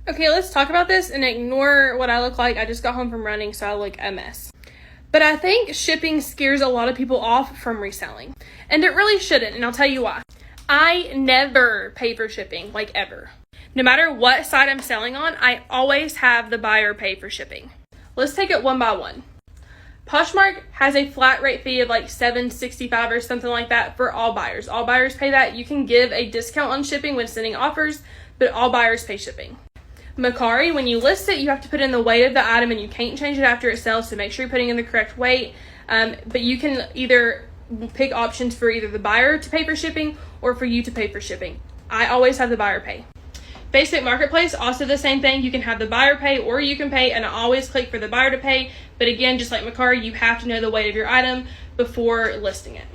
Okay, let's talk about this and ignore what I look like. I just got home from running, so I look a mess. But I think shipping scares a lot of people off from reselling. And it really shouldn't, and I'll tell you why. I never pay for shipping, like ever. No matter what site I'm selling on, I always have the buyer pay for shipping. Let's take it one by one. Poshmark has a flat rate fee of like $7.65 or something like that for all buyers. All buyers pay that. You can give a discount on shipping when sending offers, but all buyers pay shipping. Mercari, when you list it, you have to put in the weight of the item and you can't change it after it sells, so make sure you're putting in the correct weight. But you can either pick options for either the buyer to pay for shipping or for you to pay for shipping. I always have the buyer pay. Facebook Marketplace, also the same thing. You can have the buyer pay or you can pay, and I always click for the buyer to pay. But again, just like Mercari, you have to know the weight of your item before listing it.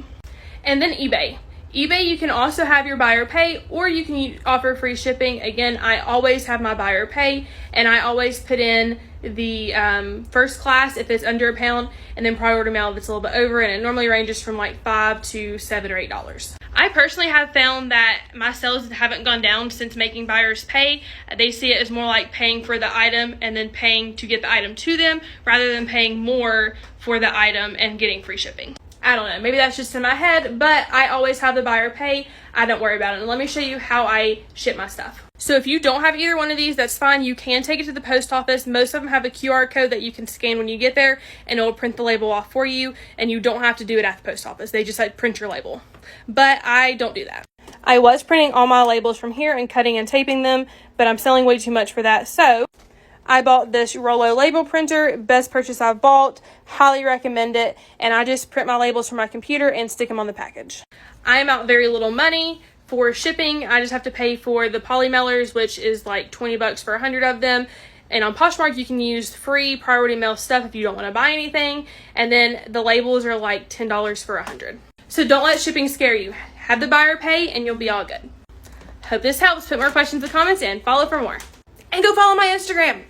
And then eBay. eBay, you can also have your buyer pay or you can offer free shipping. Again, I always have my buyer pay, and I always put in the first class if it's under £1, and then priority mail if it's a little bit over, and it normally ranges from like $5 to $7 or $8. I personally have found that my sales haven't gone down since making buyers pay. They see it as more like paying for the item and then paying to get the item to them rather than paying more for the item and getting free shipping. I don't know, maybe that's just in my head, but I always have the buyer pay. I don't worry about it. And let me show you how I ship my stuff. So if you don't have either one of these, that's fine. You can take it to the post office. Most of them have a QR code that you can scan when you get there, and it will print the label off for you, and you don't have to do it at the post office. They just like print your label. But I don't do that. I was printing all my labels from here and cutting and taping them, but I'm selling way too much for that. So I bought this Rollo label printer, best purchase I've bought, highly recommend it, and I just print my labels from my computer and stick them on the package. I am out very little money for shipping. I just have to pay for the poly mailers, which is like $20 for 100 of them. And on Poshmark, you can use free priority mail stuff if you don't want to buy anything. And then the labels are like $10 for 100. So don't let shipping scare you. Have the buyer pay and you'll be all good. Hope this helps. Put more questions in the comments and follow for more. And go follow my Instagram.